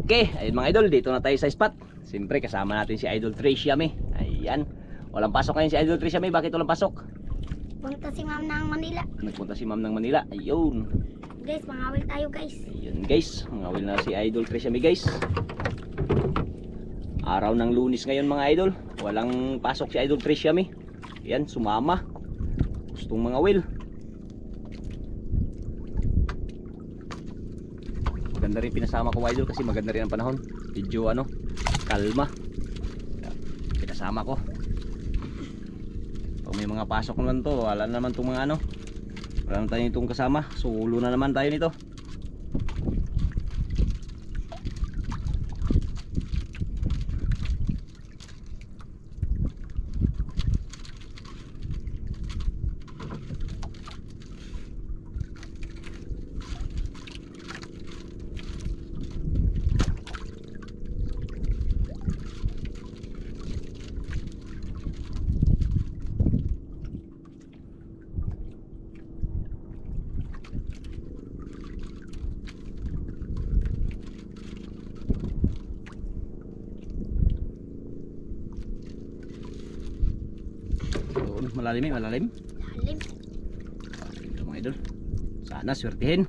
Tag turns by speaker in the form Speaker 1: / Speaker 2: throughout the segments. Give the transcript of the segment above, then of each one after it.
Speaker 1: Okay, ayun mga idol, dito na tayo sa spot. Siyempre kasama natin si Idol Tricia May. Ayan. Walang pasok ngayon si Idol Tricia May. Bakit walang pasok?
Speaker 2: Punta si ma'am ng Manila.
Speaker 1: Nagpunta si ma'am ng Manila. Ayun.
Speaker 2: Guys, mangawil tayo guys.
Speaker 1: Ayun guys, mangawil na si Idol Tricia May guys. Araw ng Lunes ngayon mga idol. Walang pasok si Idol Tricia May. Ayan, sumama. Gustong mangawil. Maganda rin pinasama ko idol kasi maganda rin ang panahon. Medyo kalma. Pinasama ko. Pag may mga pasok naman to, wala naman itong mga wala naman tayo itong kasama. Solo na naman tayo nito. Malalim malalim.
Speaker 2: Lalim.
Speaker 1: Ito mga idol. Sana swertihin.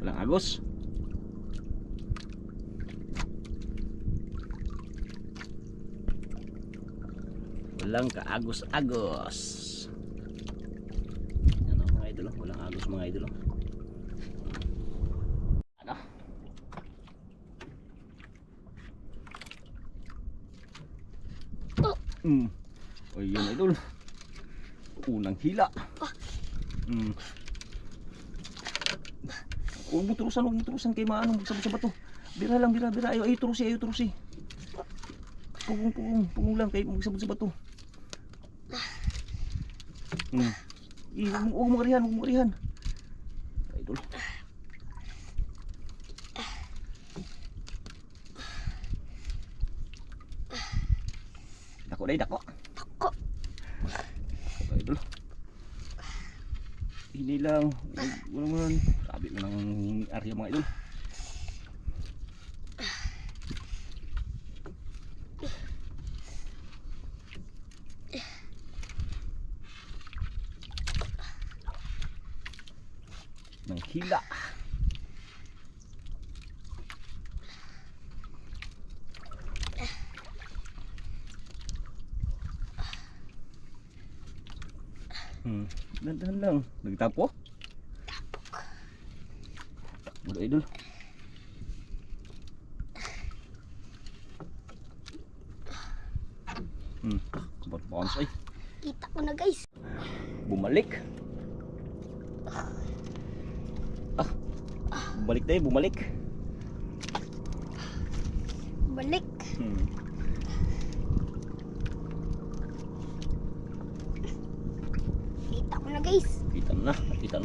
Speaker 1: Walang agos. Walang kaagos-agos. Ano mga idol, walang agos mga idol. Ano? Ayun idol. Unang hila. Huwag mo turusan kay maano magsabot sa bato. Bira lang, bira. Ayaw turusi. Pugong lang kay magsabot sa bato. Huwag mo arihan. Idol. Dako.
Speaker 2: Tako.
Speaker 1: Idol. Hindi lang. Wala man. Sabi mo ng area mga idol. Ng hila. Dandan lang. Nagtapo?
Speaker 2: Tapok.
Speaker 1: Udah idol. Sempat bounce ay.
Speaker 2: Kita ko na guys.
Speaker 1: Bumalik. Bumalik tayo, bumalik.
Speaker 2: Balik. Kita ko na guys.
Speaker 1: Kita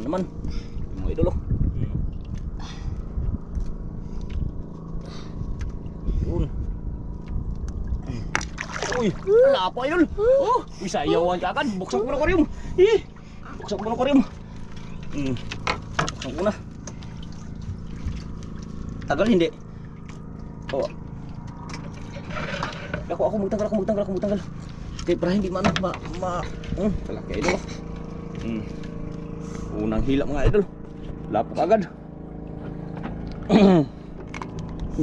Speaker 1: na naman. Yung mga idol. Yun. Uy, wala pa idol. Uy, sayawan ka agad. Buksan ko na aquarium. Buksan ko na aquarium. Buksan ko na. Tagal hindi. Ako magtanggal. Okay, para hindi kalaki idol. Unang hila mga idol. Lapok agad.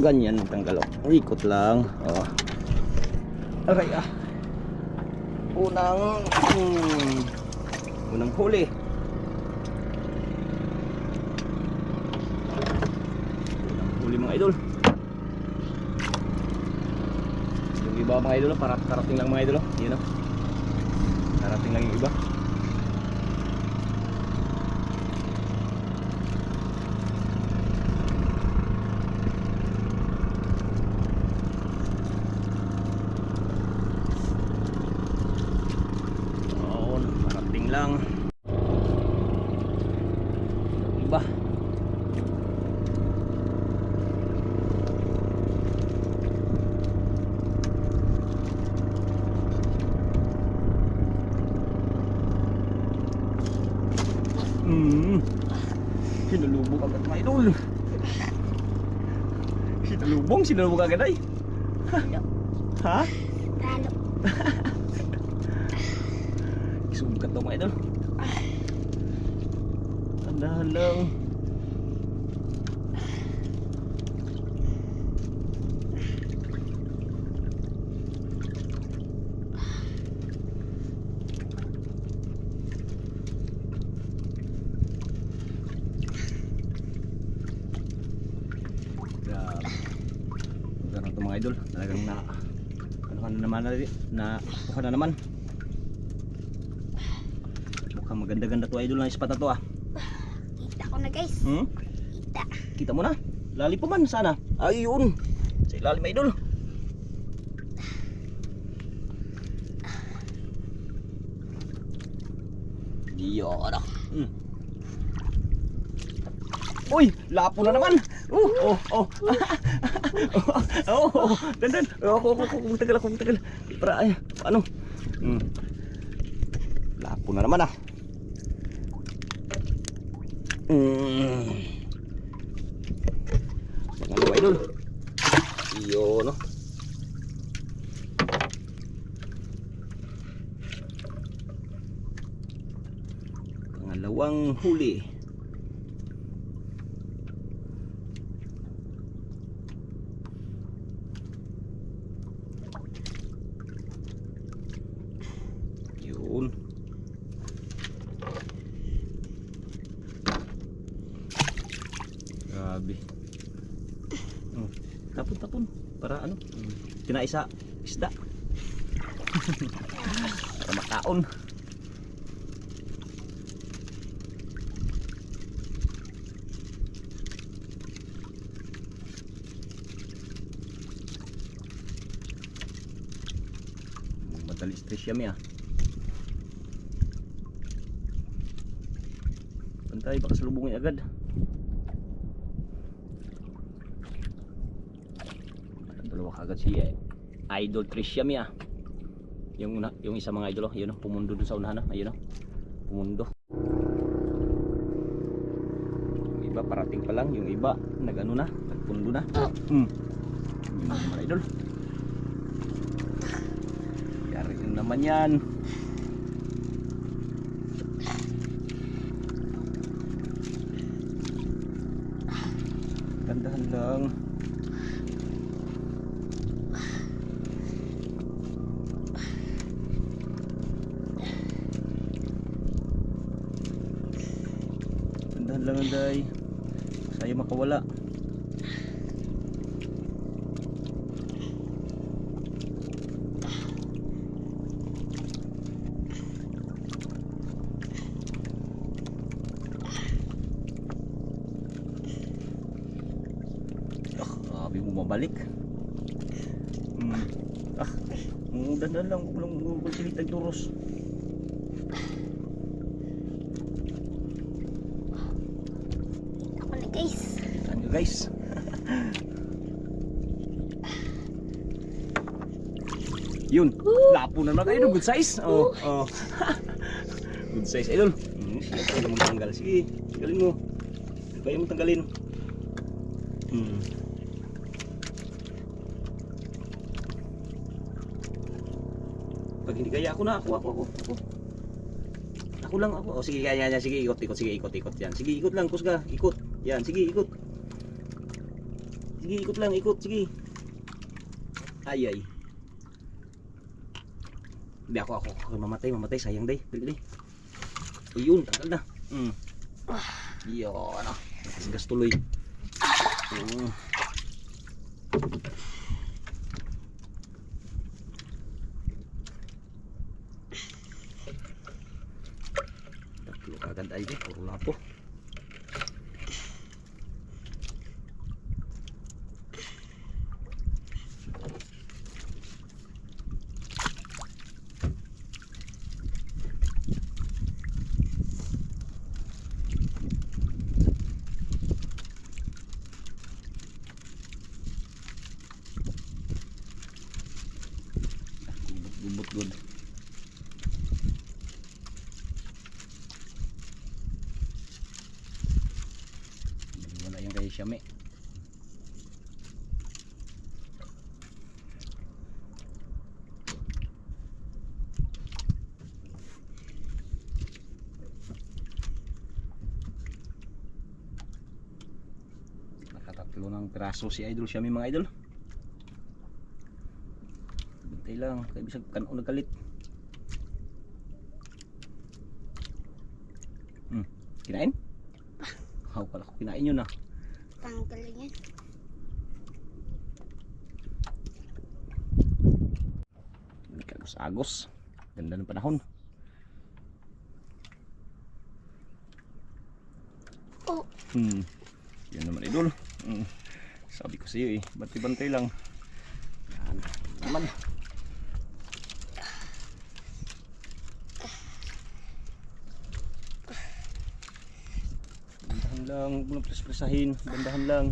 Speaker 1: Ganyan tanggal. Ikot lang. Aray Unang huli. Unang huli mga idol. Yung iba mga idol, karating lang mga idol. Yun karating lang yung iba. Lang iba. Sinulubog agad mga idol. Sinalubong agad ay.
Speaker 2: Ralo.
Speaker 1: Ha?
Speaker 2: Ralo.
Speaker 1: Isugat daw mga idol. Andahan lang. Grabe. Ganun ito mga idol. Talagang na ano ka na naman na buka na naman. Mukhang maganda-ganda to idol ng ispat na to ah.
Speaker 2: Kita ko na guys.
Speaker 1: Hmm?
Speaker 2: Kita.
Speaker 1: Kita mo na. Lalim pa man sana. Ayun. Sa ilalim idol. Yun. Hmm. Uy, lapo na naman. Oh. Dan. Tagal ako. Para ay, paano? Lapo na naman ah. Pangalawa idol. Yun no. Pangalawang huli. Yun. Grabe. Tapon para ano? Kinaisa isda. Para makaon. Madali stress siya miya. Pantay baka salubungin agad. Dalawa kagad si Idol Tricia mi ah. Yung isa mga idol, yun pumundo dun sa unahan, ayun pumundo. Yung iba parating pa lang, yung iba nagano na, nagpundo na. Yun mga idol. Yari din naman yan. Gandahan lang. Gandahan lang anday. Sayo makawala. Sabi mo mabalik. Dandan lang walang silitag turos.
Speaker 2: Ako na guys.
Speaker 1: Kita nyo guys. Yun, lapo na na kayo, good size. Good size idol. Siya kaya mo tanggal. Sige, tanggalin mo. Kaya mo tanggalin. Pag hindi kaya ako na, ako. Ako lang. Sige, yan. Sige, ikot. Sige, ikot. Yan. Sige, ikot lang, kusga. Ikot. Yan, sige, ikot. Sige, ikot lang, sige. Ay. Hindi ako. Mamatay, sayang day. Dali. Ayun, tanggal na. Yun, gas tuloy. Tatlo kagad ay puro lapo. Good. Wala yung kay Shami. Tatlo ng piraso si Idol Siya mga idol. Bantay lang, kaya bisag kanon nagkalit. Kinain? How pala ko kinain yun ah.
Speaker 2: Tanggalin yan.
Speaker 1: Agos. Ganda ng panahon.
Speaker 2: Oh.
Speaker 1: Yan naman idol. Sabi ko sa iyo eh, bantay-bantay lang. Yan naman. Bandahan lang, huwag mo pres-presahin. Bandahan lang.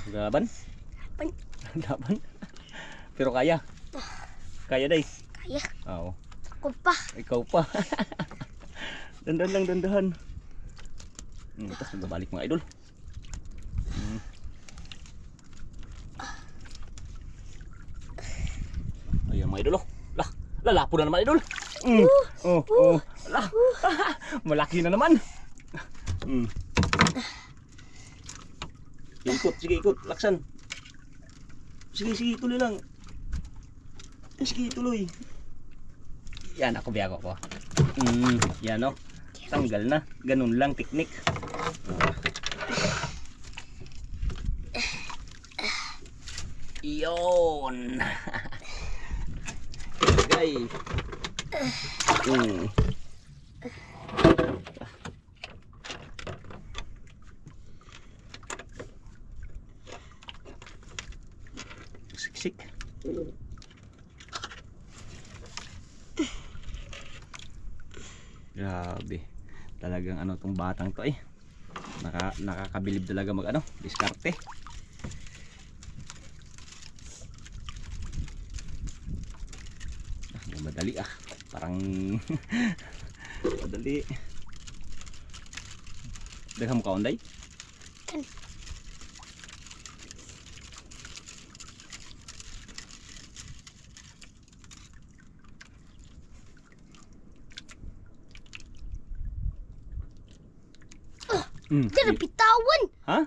Speaker 1: Laban? Laban? Pero kaya? Kaya day?
Speaker 2: Kaya.
Speaker 1: Oo.
Speaker 2: Ako pa.
Speaker 1: Ikaw pa. Dandahan lang, dandahan. Tapos magbabalik mga idol. Ayan mga idol oh. Lah, lalapo na naman idol. Lah. Malaki na naman. Ikot, sige ikot, laksan. Sige, tuloy lang. Sige, tuloy. Yan, ako biyago ko. Yan o. Tanggal na. Ganun lang, teknik. Iyon. Okay. Siksik. Grabe. Talagang ano tong batang to eh. Nakakabilib talaga mag ano, diskarte. Madali ah. Parang madali. Dagham ka onday?
Speaker 2: Kan. Jadi pitawan.
Speaker 1: Ha?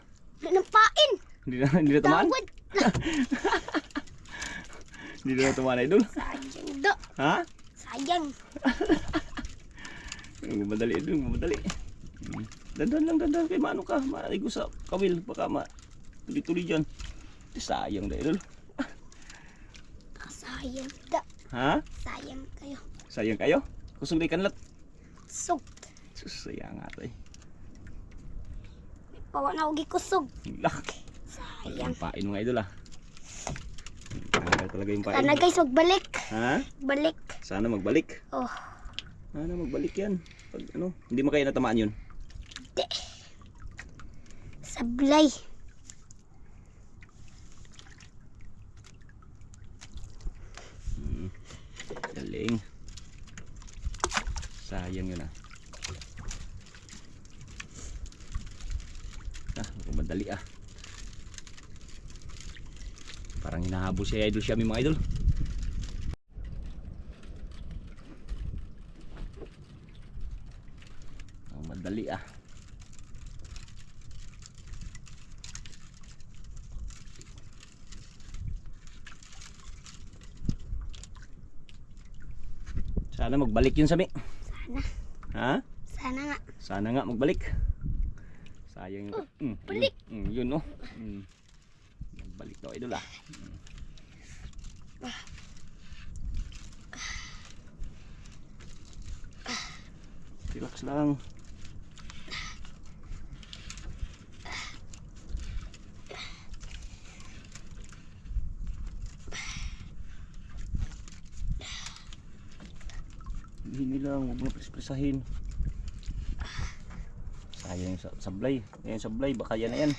Speaker 2: Nampain.
Speaker 1: Hindi na tumaan?
Speaker 2: Tawad.
Speaker 1: Hindi na tumaan idol?
Speaker 2: Sayang do.
Speaker 1: Ha?
Speaker 2: Sayang.
Speaker 1: Madali idol, madali. Dandan lang, dandan kay mano ka, maigo sa kawil baka tuloy-tuloy diyan. Sayang da idol.
Speaker 2: Sayang do.
Speaker 1: Ha?
Speaker 2: Sayang kayo.
Speaker 1: Sayang kayo? Kusog day kanlat.
Speaker 2: Sug.
Speaker 1: Sayang atay.
Speaker 2: Pawa na ugi kusog.
Speaker 1: Lak.
Speaker 2: Sayang.
Speaker 1: Pain mga idol ah. Tagal talaga yung pain.
Speaker 2: Sana guys, magbalik.
Speaker 1: Ha?
Speaker 2: Balik.
Speaker 1: Sana magbalik.
Speaker 2: Oh.
Speaker 1: Sana magbalik yan. Pag ano, hindi mo kayo natamaan yun.
Speaker 2: Hindi. Sablay.
Speaker 1: Galing. Sayang yun ah. Madali ah. Parang hinahabol si Idol Siya mga idol. Madali ah. Sana magbalik yun Sami.
Speaker 2: Sana.
Speaker 1: Ha?
Speaker 2: Sana nga.
Speaker 1: Sana nga magbalik. Sayang yung
Speaker 2: balik.
Speaker 1: Yun no. Magbalik daw idol ah. Relax lang. Hindi lang, huwag mo pres-presahin. Sayang yung sablay. Yung sablay, baka yan na yan.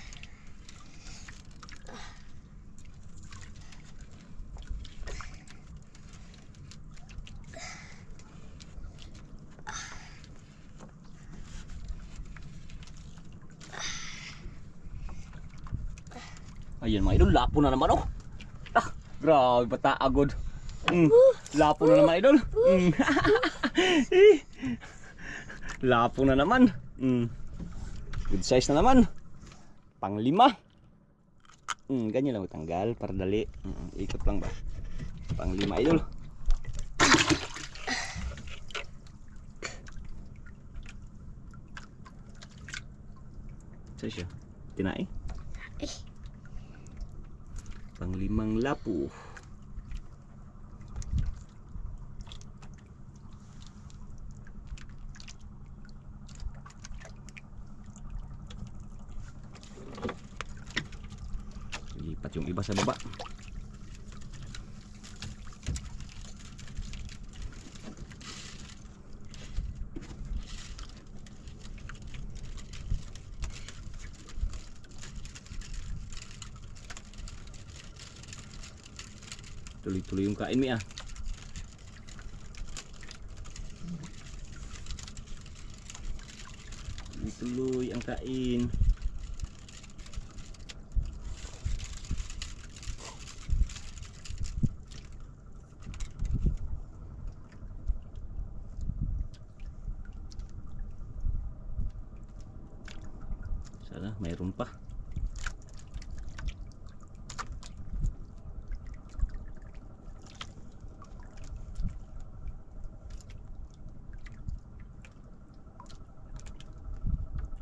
Speaker 1: Ayan mga idol, lapo na naman oh. Ah, grabe bata agod. Lapo na naman idol. Lapo na naman. Good size na naman. Pang 5. Ganyan lang tanggal para dali. Ikot lang ba? Pang 5 idol. Saan siya? Tinai? Pang 5 lapo. Lipat yung iba sa baba. Tuloy-tuloy yung kain mi ah. Tuloy ang kain. Sana mayroon pa.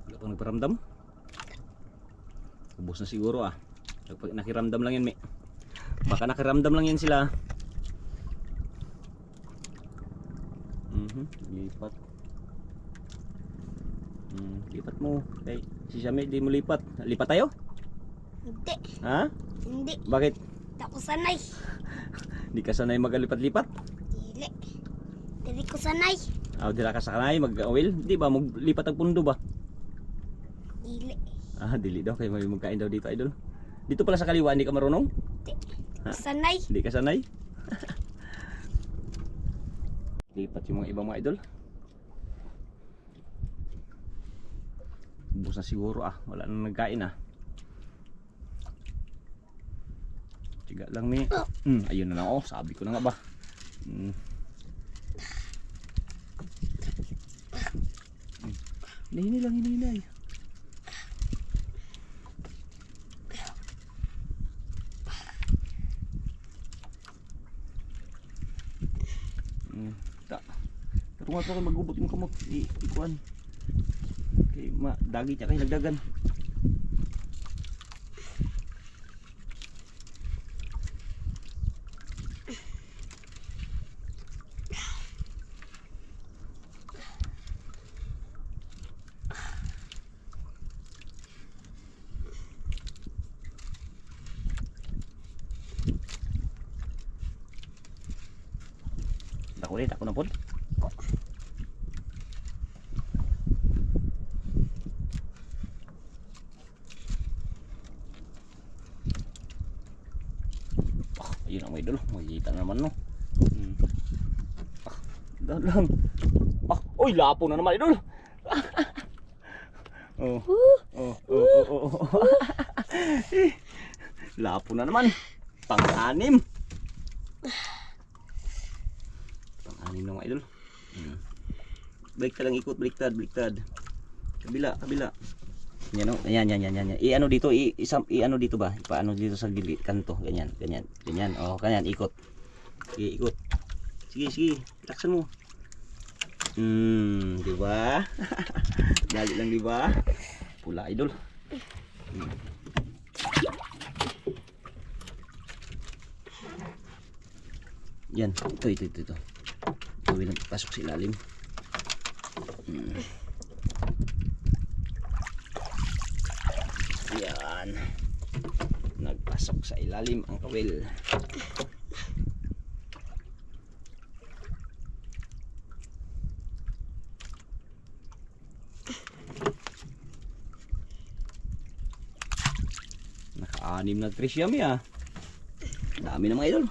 Speaker 1: Wala pang nagparamdam. Ubos na siguro ah. Nakiramdam lang yan mi. Baka nakiramdam lang yan sila. Lipat. Lipat mo. Kay si Shami di mo lipat. Lipat tayo?
Speaker 2: Hindi.
Speaker 1: Ha?
Speaker 2: Hindi.
Speaker 1: Bakit?
Speaker 2: Hindi ako sanay.
Speaker 1: Di ka sanay maglipat-lipat?
Speaker 2: Dili. Dili ko sanay.
Speaker 1: Di ka sanay mag-oil? Di ba maglipat ang pundo ba?
Speaker 2: Dili.
Speaker 1: Dili daw kay may magkain daw dito idol. Dito pala sa kaliwa hindi ka marunong?
Speaker 2: Hindi.
Speaker 1: Ha?
Speaker 2: Sanay.
Speaker 1: Hindi ka sanay? Lipat yung mga ibang mga idol. Ubus na siguro wala nang nagkain Tiga lang mi. Ayun na lang sabi ko na nga ba. Hinay. Pero nga kayo magubot yung kamot. Ikuan. Kay dagi niya kayo nagdagan. Ako na po. Ayun ang may idol. Makikita naman no. Dahan lang. Uy, lapo na naman idol. Lapo na naman. Pang-6. Pang-6 na mga idol. Baliktad lang ikot, baliktad. Kabila. Yan o, yan. I-ano dito, i-ano dito ba? Ipaano dito sa gilid, kanto, ganyan. Oh, ganyan, ikot. Ikot. Sige, laksan mo. Di ba? Dali lang di ba? Pula idol. Yan, ito. Gawin lang pasok sa ilalim. Yan. Nagpasok sa ilalim ang kawil. Naka-6 na trisyami Dami na mga idol.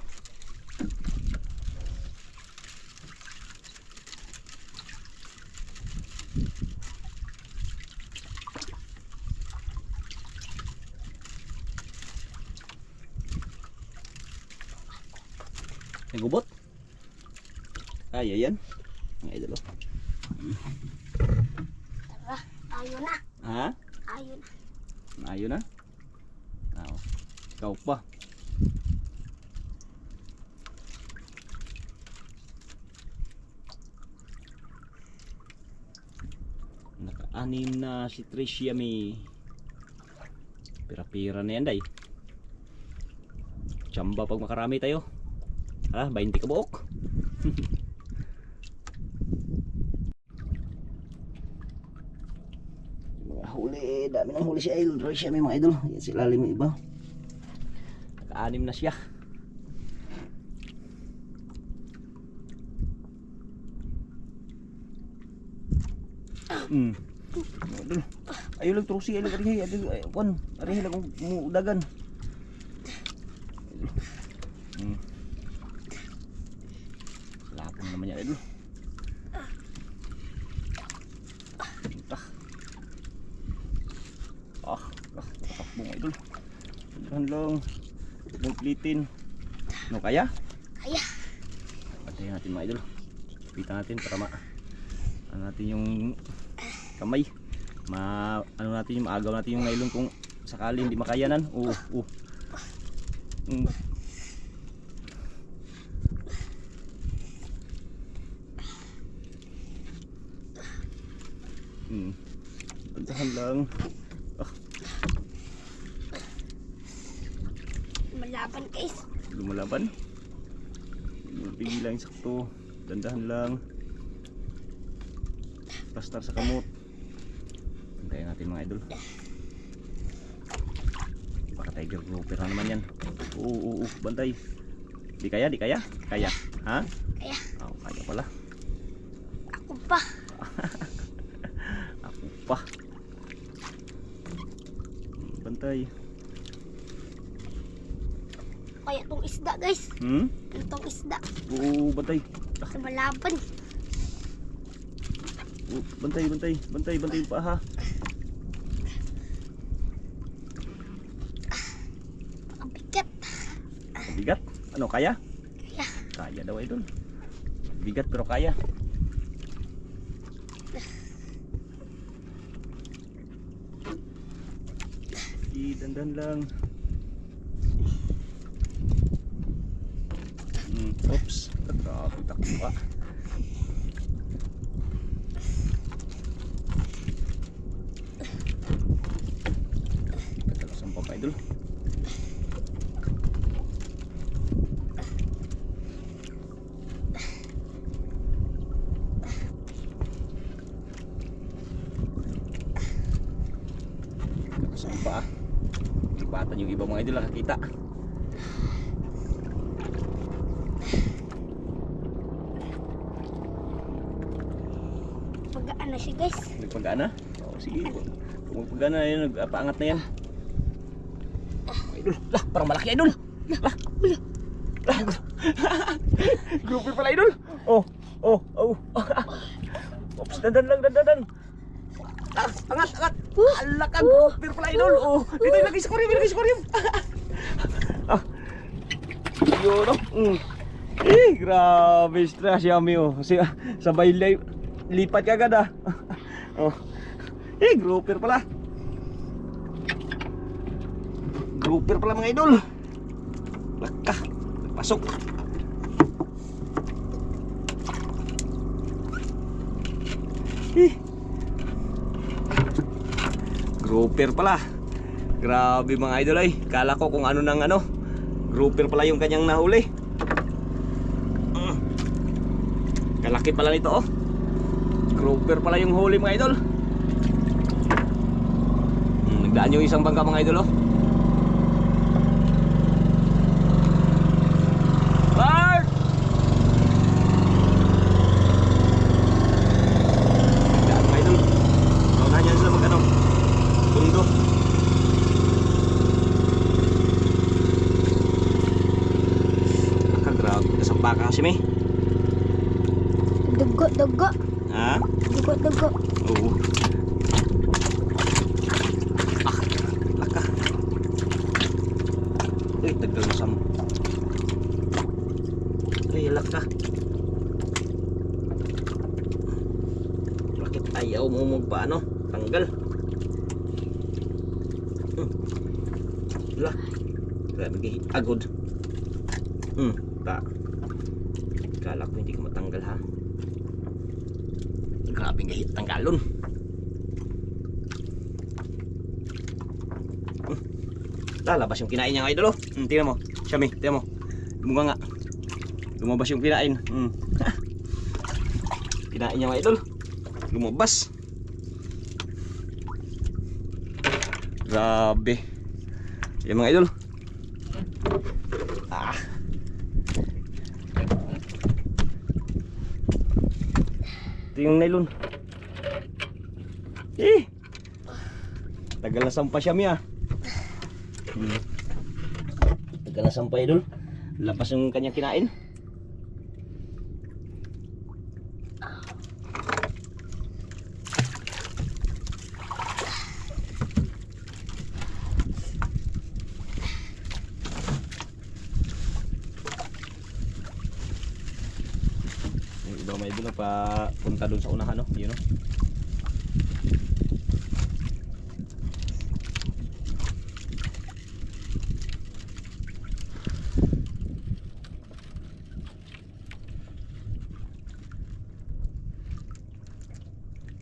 Speaker 1: Nagubot. Ay, ayan. Mga idol. Oh.
Speaker 2: Tara, ayaw na.
Speaker 1: Ha?
Speaker 2: Ayaw na.
Speaker 1: Ayun na. Oh. Ikaw pa. Naka-anim na si Tricia may pira-pira na yan day. Tsamba pag makarami tayo. Ha? 20 kabuok. Mga huli. Dami ng huli si Idol Tricia may mga idol. Yan si lalim yung iba. Naka-anim na siya. Idol. Ayaw lang trusi. Ayaw lang arihay. Arihay lang kung muudagan. Lapang naman yan idol. Takbo mga idol. Tandaan lang. Huwag plitin. Ano kaya?
Speaker 2: Kaya.
Speaker 1: Patayin natin mga idol. Pitan natin para ano natin yung kamay. Ano natin yung maagaw natin yung nylon kung sakali hindi makayanan. Tandaan lang.
Speaker 2: Malaban guys.
Speaker 1: Lumalaban. Pigil lang sakto. Dandahan lang. Pastar sa kamot. Bantayan natin mga idol. Baka tiger grouper na naman yan. Bantay. Di kaya? Kaya? Ha?
Speaker 2: Kaya.
Speaker 1: Kaya pala.
Speaker 2: Ako pa.
Speaker 1: Ako pa. Bantay.
Speaker 2: Kaya tong isda guys. Itong isda.
Speaker 1: Bantay.
Speaker 2: Sa malaban.
Speaker 1: Bantay yung paa ha.
Speaker 2: Bigat.
Speaker 1: Bigat? Ano, kaya?
Speaker 2: Kaya.
Speaker 1: Kaya daw idol. Bigat pero kaya. Dandan lang. Oops, grabe takbo ka. Katalusan pa idol. Katalusan pa. Ibatan yung iba mga idol nakakita.
Speaker 2: Pagaan na siya guys.
Speaker 1: Nagpagaan na? Sige. Kung magpagaan na yun, nagpaangat na yan. Idol, lah, parang malaki idol. Lah. Grouper pala idol. Oops, dandan lang. Angat. Alak ang grouper pala idol. Dito ilagay sa aquarium. Yun, grabe stress yami sabay lipat ka agad grouper pala. Grouper pala mga idol. Laka, pasok. Grouper pala. Grabe mga idol ay. Kala ko kung ano nang grouper pala yung kanyang nahuli. Kalaki pala nito Grouper pala yung huli mga idol. Nagdaan yung isang bangka mga idol Bart! Nagdaan mga idol. Naunahan niya sila pundo. Grabe kasang baka kasi may
Speaker 2: Dugo.
Speaker 1: ha?
Speaker 2: Dugo.
Speaker 1: Oo. Laka. Tagal na ka. Bakit ayaw mo magpaano? Tanggal. Wala. Kaya mag-agod. Ta. Kala ko hindi ko matanggal ha. Grabe nga hit tanggalon. Lalabas yung kinain niya nga idol oh. Tingnan mo. Siyami, tingnan mo. Bunga nga. Lumabas yung kinain. Kinain niya mga idol. Lumabas. Grabe. Yan mga idol. Ito yung nylon. Tagal na sampa siya miya. Tagal na sampa idol. Labas yung kanyang kinain. Yung iba may idol punta doon sa unahan no, yun no.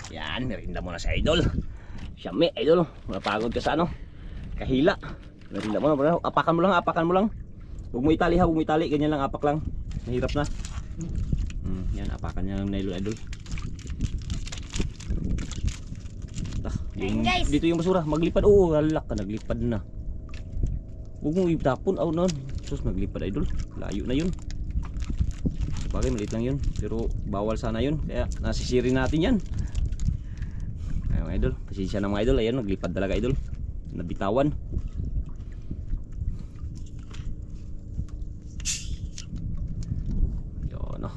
Speaker 1: Yan, merinda muna sa idol. Siyami, idol. Napagod ka sa ano? Kahila. Merinda muna, bro. Apakan mo lang, apakan mo lang. Huwag mo itali ha, huwag mo itali. Ganyan lang, apak lang. Mahirap na. Yan, apakan niya ng nylon, idol.
Speaker 2: Guys.
Speaker 1: Dito yung basura, maglipad. Oo, halak ka, naglipad na. Huwag mo itapon, aw nun. Sus, naglipad, idol. Layo na yun. Bagay, maliit lang yun. Pero bawal sana yun. Kaya nasisirin natin yan. Ayun, idol. Pasensya ng mga idol. Ayan, naglipad talaga, idol. Nabitawan. Yun, no.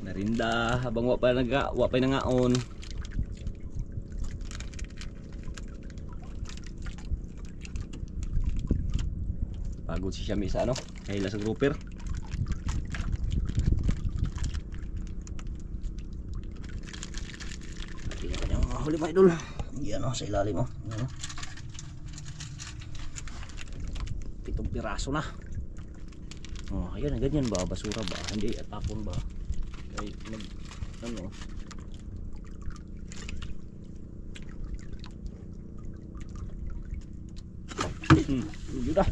Speaker 1: Merinda habang wa pa nangaon. Pagod si Siyami sa ano, kahila sa grouper. Hindi ka niyang mahuli mga idol. Yan o, sa ilalim o. 7 piraso na. Oh, ayan, ganyan ba? Basura ba? Hindi, tapon ba? Ay, ano? Yun na.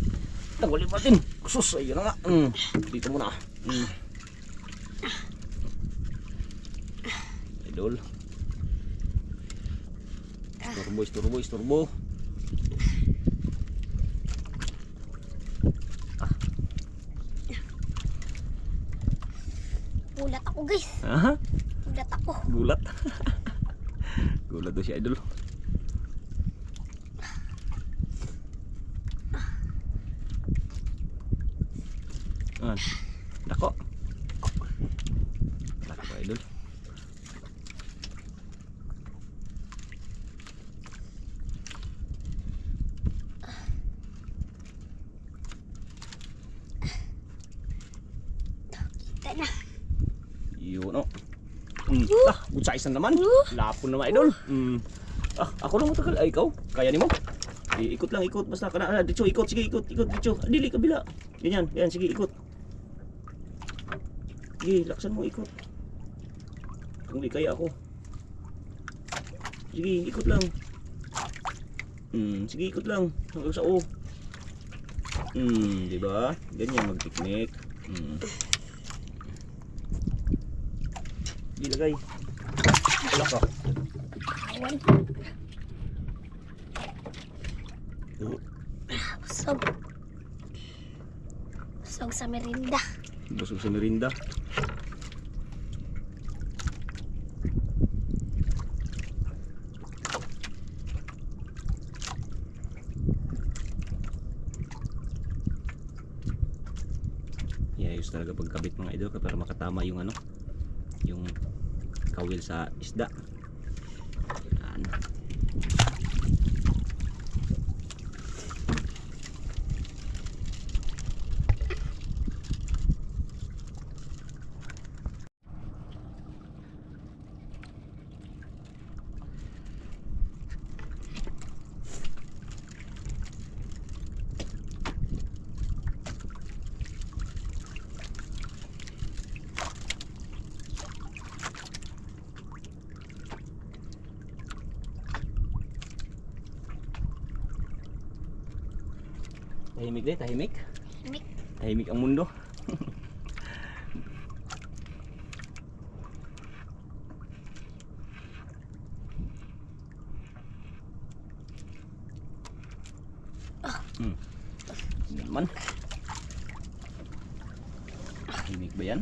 Speaker 1: Tanggalin natin. Sus, ayun na nga. Dito muna. Idol. Isturbo.
Speaker 2: Gulat ako guys.
Speaker 1: Aha.
Speaker 2: Gulat ako.
Speaker 1: Gulat. Gulat to si idol. Dako. Dako idol.
Speaker 2: Kita na.
Speaker 1: Yun o. Good size na naman. Lapon naman idol. Ako lang matagal. Ay ikaw, kaya ni mo. Ikot lang, ikot. Basta ka na. Dicho, ikot. Sige, ikot. Dicho. Dili, kabila. Ganyan. Yan, sige, ikot. Sige, laksan mo, ikot. Kung di kaya ako. Sige, ikot lang. Sige, ikot lang. Hanggang sa O. Diba? Ganyan mag-picnic. Ilagay. Wala ka.
Speaker 2: Awan. Busog. Busog sa merinda.
Speaker 1: Busog sa merinda. mahirap talaga pagkabit mga idol para makatama yung ano, yung kawil sa isda. Yan. Tahimik deh, tahimik.
Speaker 2: Mik.
Speaker 1: Tahimik ang mundo. Ini naman. Tahimik ba yan?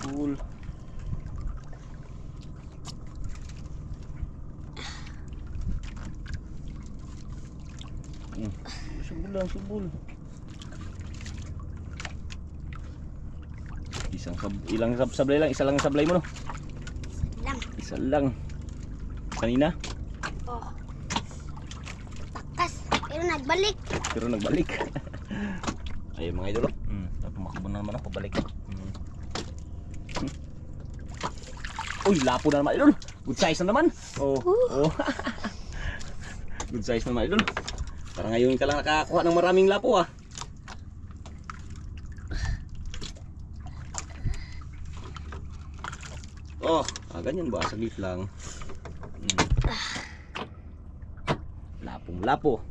Speaker 1: Cool. Subul lang, subul. Ilang sablay lang, isa lang sablay mo no?
Speaker 2: Lang.
Speaker 1: Isa lang. Kanina?
Speaker 2: Oh. Takas. Pero nagbalik.
Speaker 1: Pero nagbalik. Ayun mga idol. Pumakbo na naman ako pabalik. Uy, lapo na naman idol. Good size na naman. Oh. Oh. Good size na naman idol. Parang ngayon ka lang nakakuha ng maraming lapo ah. Oh, ganyan ba? Saglit lang. Lapong lapo.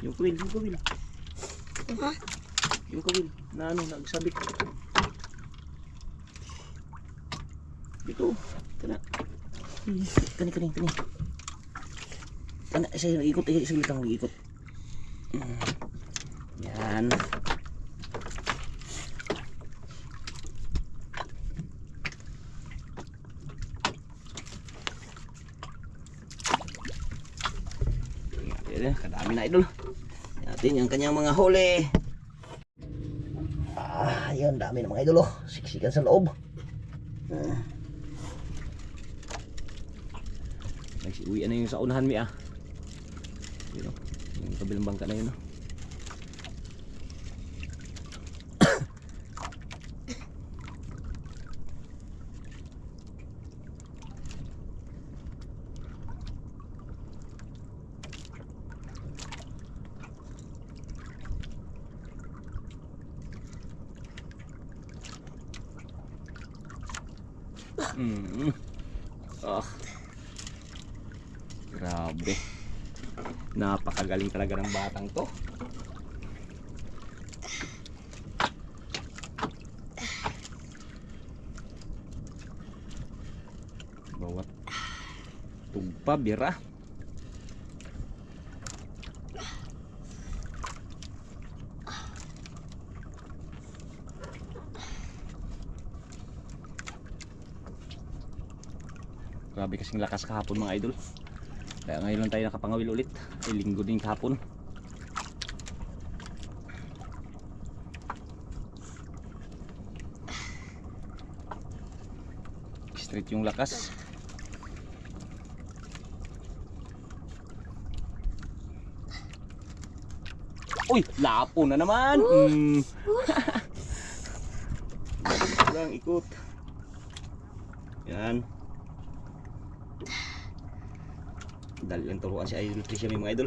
Speaker 1: Yung kawil, yung kawil.
Speaker 2: Ha?
Speaker 1: Yung kawil na ano, nagsabit. Dito, kana. Kani. Kana, isa nag-ikot, isa lang nag-ikot. Yan. Kadami na idol. Natin yung kanyang mga huli. Ayun, dami na mga idol oh. Siksikan sa loob. Nagsiuwi na yung sa unahan mi ah. Yun oh. Yung kabilang bangka na yun oh. Grabe. Napakagaling talaga ng batang to. Bawat tugpa bira. Grabe kasing lakas kahapon mga idol. Kaya ngayon lang tayo nakapangawil ulit. Ay linggo din kahapon. Straight yung lakas. Uy, lapo na naman. Lang ikot. Yan. Dali lang turuan si Idol Trisha mga idol.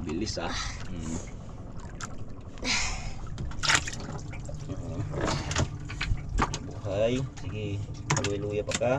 Speaker 1: Bilis ah. Buhay. Sige, luya-luya pa ka.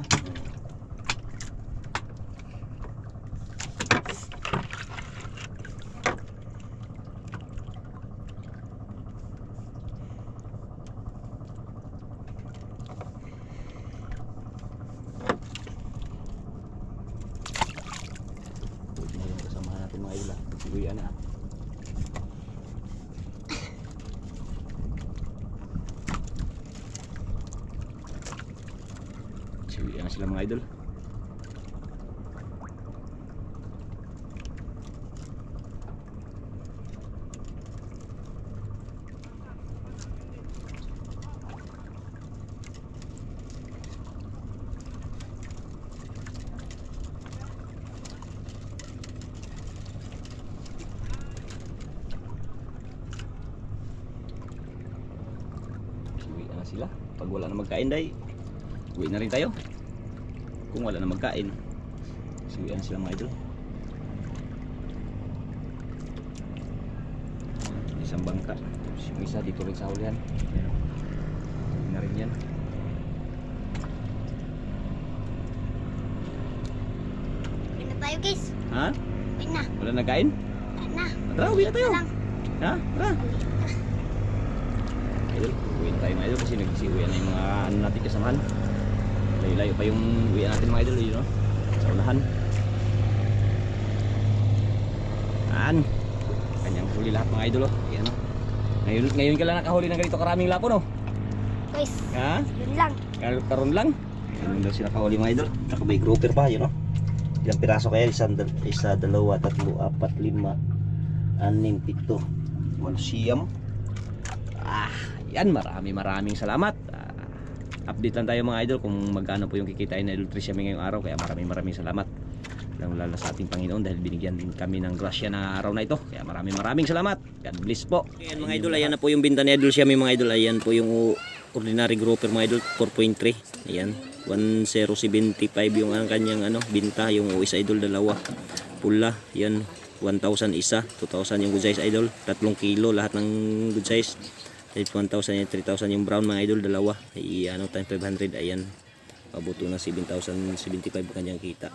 Speaker 1: Siwian na sila mga idol. Siwian na sila. Pag wala na magkain day, uwi na rin tayo. Kung wala na magkain, siwian na sila mga idol. Isang bangka. Yung isa dito rin sa hulihan. Ayan. Uwi na rin yan.
Speaker 2: Uwi na tayo guys.
Speaker 1: Ha?
Speaker 2: Uwi na.
Speaker 1: Wala na kain?
Speaker 2: Wala na.
Speaker 1: Tara, uwi na tayo.
Speaker 2: Lang.
Speaker 1: Ha? Tara. Idol, uwi na tayo mga idol kasi nagsiuwi na yung mga ano natin kasamahan. Layo-layo pa yung uwi natin mga idol, yun, no? Sa unahan. Yan. Kanyang huli lahat mga idol, oh. Yan, no? Ngayon ka lang nakahuli ng ganito karaming lapo, no?
Speaker 2: Guys,
Speaker 1: Ha?
Speaker 2: yun lang.
Speaker 1: Karon lang. Ngayon lang sila nakahuli mga idol. Tsaka may grouper pa, yun, no? Ilang piraso kaya? Isa, dalawa, tatlo, apat, lima, anim, pito. Siyam. Yan, maraming salamat. Update lang tayo mga idol kung magkano po yung kikitain na Idol Tricia ngayong araw. Kaya maraming salamat. Lalo sa ating Panginoon dahil binigyan din kami ng grasya na araw na ito. Kaya maraming salamat. God bless po. Ayan mga idol, ayan na po yung binta ni Idol Siya mga idol. Ayan po yung ordinary grouper mga idol, 4.3. Ayan, 1075 yung kanyang binta. Yung isa idol dalawa. Pula, yan 1,000 isa, 2,000 yung good size idol, 3 kilo lahat ng good size. 1,000 yan, 3,000 yung brown mga idol dalawa. Ay times 500, ayan. Pabuto na 7,075 kanyang kita.